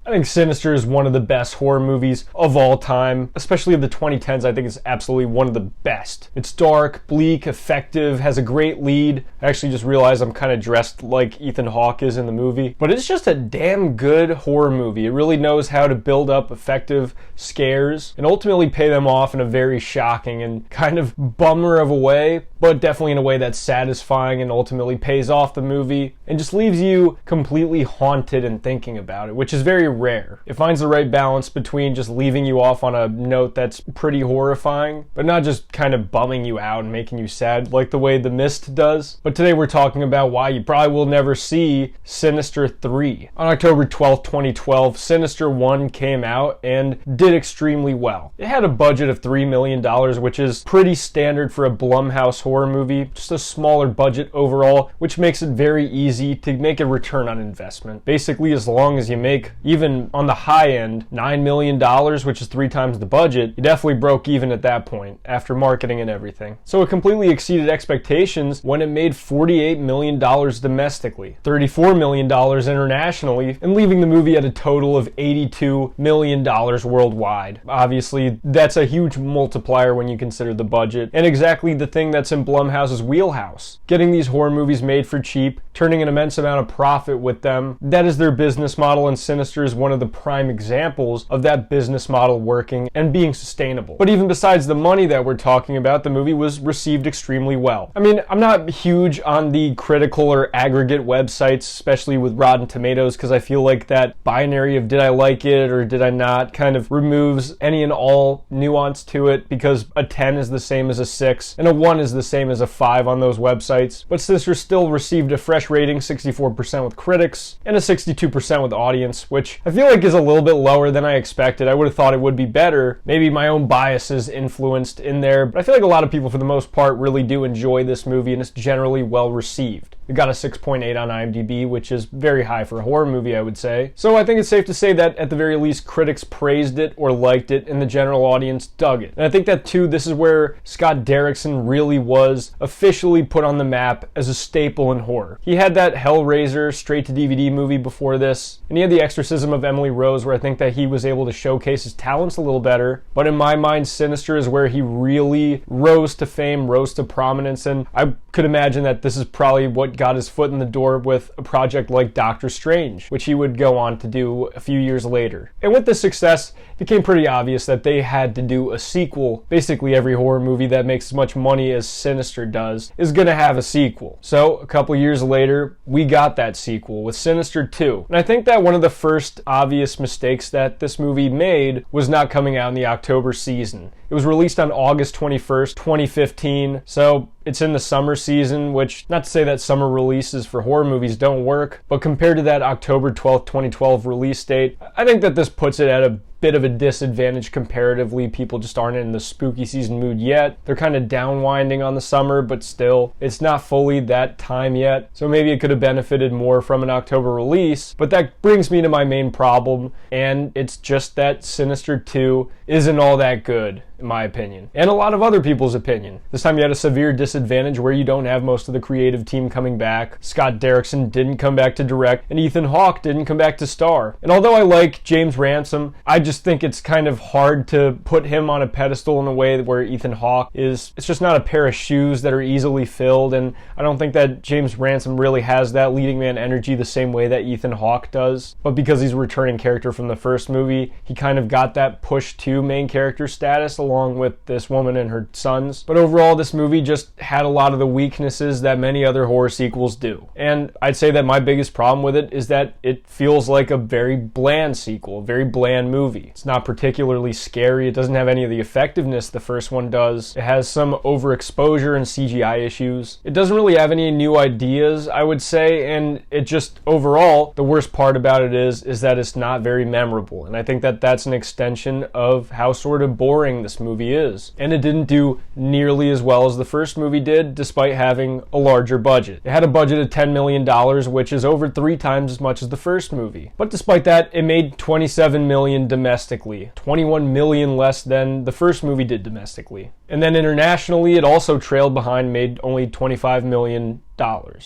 I think Sinister is one of the best horror movies of all time, especially of the 2010s. I think it's absolutely one of the best. It's dark, bleak, effective, has a great lead. I actually just realized I'm kind of dressed like Ethan Hawke is in the movie. But it's just a damn good horror movie. It really knows how to build up effective scares and ultimately pay them off in a very shocking and kind of bummer of a way, but definitely in a way that's satisfying and ultimately pays off the movie and just leaves you completely haunted and thinking about it, which is very rare. It finds the right balance between just leaving you off on a note that's pretty horrifying, but not just kind of bumming you out and making you sad like the way The Mist does. But today we're talking about why you probably will never see Sinister 3. On October 12th, 2012, Sinister 1 came out and did extremely well. It had a budget of $3 million, which is pretty standard for a Blumhouse horror movie, just a smaller budget overall, which makes it very easy to make a return on investment. Basically, as long as you make, even on the high end, $9 million, which is 3 times the budget, you definitely broke even at that point, after marketing and everything. So it completely exceeded expectations when it made $48 million domestically, $34 million internationally, and leaving the movie at a total of $82 million worldwide. Obviously, that's a huge multiplier when you consider the budget, and exactly the thing that's in Blumhouse's wheelhouse. Getting these horror movies made for cheap, turning an immense amount of profit with them, that is their business model, and Sinister is one of the prime examples of that business model working and being sustainable. But even besides the money that we're talking about, the movie was received extremely well. I mean, I'm not huge on the critical or aggregate websites, especially with Rotten Tomatoes, because I feel like that binary of did I like it or did I not kind of removes any and all nuance to it, because a 10 is the same as a 6 and a 1 is the same as a 5 on those websites. But Sinister still received a fresh rating, 64% with critics and a 62% with audience, which I feel like is a little bit lower than I expected. I would have thought it would be better. Maybe my own biases influenced in there, but I feel like a lot of people for the most part really do enjoy this movie and it's generally well received. It got a 6.8 on IMDb, which is very high for a horror movie, I would say. So I think it's safe to say that at the very least critics praised it or liked it and the general audience dug it. And I think that too, this is where Scott Derrickson really was officially put on the map as a staple in horror. He had that Hellraiser straight-to-DVD movie before this, and he had The Exorcism of Emily Rose, where I think that he was able to showcase his talents a little better. But in my mind, Sinister is where he really rose to fame, rose to prominence, and I could imagine that this is probably what got his foot in the door with a project like Doctor Strange, which he would go on to do a few years later. And with this success, it became pretty obvious that they had to do a sequel. Basically, every horror movie that makes as much money as Sinister does is going to have a sequel. So a couple years later, we got that sequel with Sinister 2. And I think that one of the first obvious mistakes that this movie made was not coming out in the October season. It was released on August 21st, 2015, so it's in the summer season, which, not to say that summer releases for horror movies don't work, but compared to that October 12th, 2012 release date, I think that this puts it at a bit of a disadvantage comparatively. People just aren't in the spooky season mood yet. They're kind of downwinding on the summer, but still, it's not fully that time yet. So maybe it could have benefited more from an October release. But that brings me to my main problem, and it's just that Sinister 2 isn't all that good, in my opinion, and a lot of other people's opinion. This time you had a severe disadvantage where you don't have most of the creative team coming back. Scott Derrickson didn't come back to direct, and Ethan Hawke didn't come back to star. And although I like James Ransom, I just think it's kind of hard to put him on a pedestal in a way where Ethan Hawke is. It's just not a pair of shoes that are easily filled, and I don't think that James Ransom really has that leading man energy the same way that Ethan Hawke does. But because he's a returning character from the first movie, he kind of got that push to main character status along with this woman and her sons. But overall, this movie just had a lot of the weaknesses that many other horror sequels do. And I'd say that my biggest problem with it is that it feels like a very bland sequel, a very bland movie. It's not particularly scary. It doesn't have any of the effectiveness the first one does. It has some overexposure and CGI issues. It doesn't really have any new ideas, I would say, and it just, overall, the worst part about it is that it's not very memorable. And I think that that's an extension of how sort of boring this movie is. And it didn't do nearly as well as the first movie did, despite having a larger budget. It had a budget of $10 million, which is over 3 times as much as the first movie. But despite that, it made $27 million domestically, $21 million less than the first movie did domestically. And then internationally, it also trailed behind, made only $25 million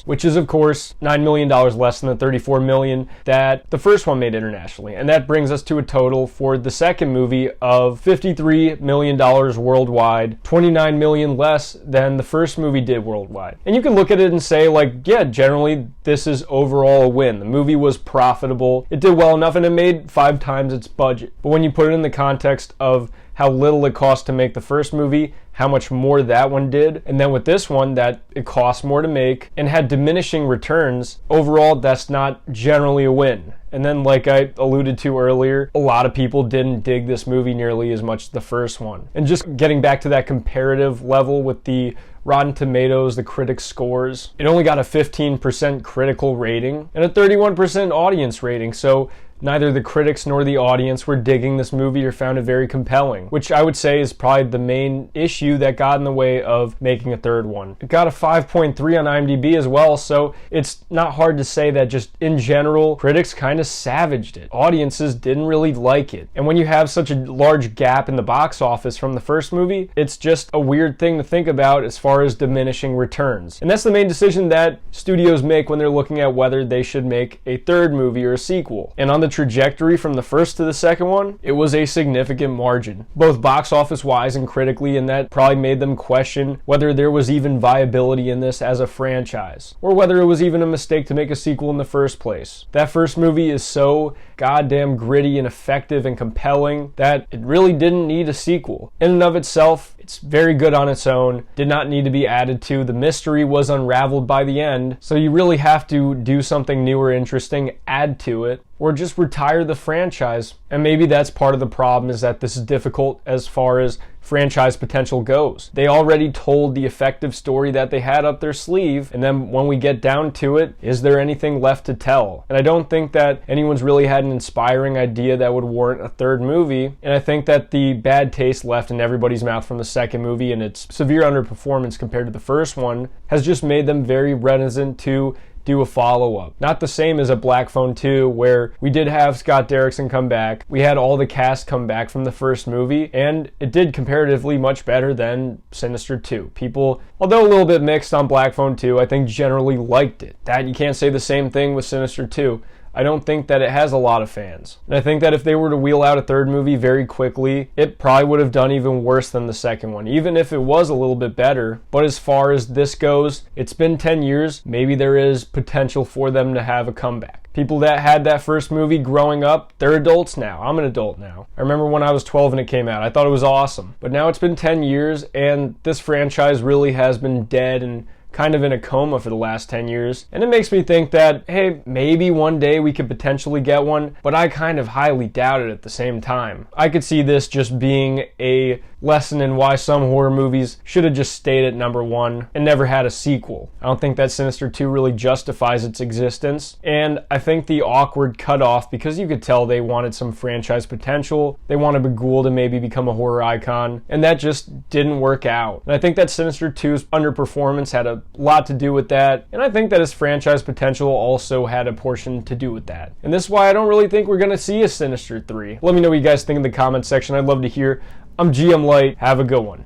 which is of course $9 million less than the $34 million that the first one made internationally. And that brings us to a total for the second movie of $53 million worldwide, $29 million less than the first movie did worldwide. And you can look at it and say, like, yeah, generally this is overall a win. The movie was profitable, it did well enough, and it made 5 times its budget. But when you put it in the context of how little it cost to make the first movie, how much more that one did, and then with this one that it cost more to make and had diminishing returns, overall that's not generally a win. And then, like I alluded to earlier, a lot of people didn't dig this movie nearly as much as the first one. And just getting back to that comparative level with the Rotten Tomatoes, the critics' scores, it only got a 15% critical rating and a 31% audience rating, so neither the critics nor the audience were digging this movie or found it very compelling, which I would say is probably the main issue that got in the way of making a third one. It got a 5.3 on IMDb as well, so it's not hard to say that just in general, critics kind of savaged it. Audiences didn't really like it. And when you have such a large gap in the box office from the first movie, it's just a weird thing to think about as far as diminishing returns. And that's the main decision that studios make when they're looking at whether they should make a third movie or a sequel. And on the trajectory from the first to the second one, it was a significant margin, both box office wise and critically, and that probably made them question whether there was even viability in this as a franchise, or whether it was even a mistake to make a sequel in the first place. That first movie is so goddamn gritty and effective and compelling that it really didn't need a sequel. In and of itself, it's very good on its own, did not need to be added to. The mystery was unraveled by the end, so you really have to do something new or interesting, add to it, or just retire the franchise. And maybe that's part of the problem, is that this is difficult as far as franchise potential goes. They already told the effective story that they had up their sleeve, and then when we get down to it, is there anything left to tell? And I don't think that anyone's really had an inspiring idea that would warrant a third movie, and I think that the bad taste left in everybody's mouth from the second movie and its severe underperformance compared to the first one has just made them very reticent to do a follow-up. Not the same as a Black Phone 2, where we did have Scott Derrickson come back, we had all the cast come back from the first movie, and it did comparatively much better than Sinister 2. People, although a little bit mixed on Black Phone 2, I think generally liked it. That you can't say the same thing with Sinister 2. I don't think that it has a lot of fans. And I think that if they were to wheel out a third movie very quickly, it probably would have done even worse than the second one, even if it was a little bit better. But as far as this goes, it's been 10 years. Maybe there is potential for them to have a comeback. People that had that first movie growing up, they're adults now. I'm an adult now. I remember when I was 12 and it came out. I thought it was awesome. But now it's been 10 years, and this franchise really has been dead and kind of in a coma for the last 10 years. And it makes me think that, hey, maybe one day we could potentially get one, but I kind of highly doubt it at the same time. I could see this just being a lesson in why some horror movies should have just stayed at number one and never had a sequel. I don't think that Sinister 2 really justifies its existence, and I think the awkward cutoff, because you could tell they wanted some franchise potential, they wanted Bagul to maybe become a horror icon, and that just didn't work out. And I think that Sinister 2's underperformance had a lot to do with that, and I think that his franchise potential also had a portion to do with that. And this is why I don't really think we're going to see a Sinister 3. Let me know what you guys think in the comments section. I'd love to hear. I'm GM Light. Have a good one.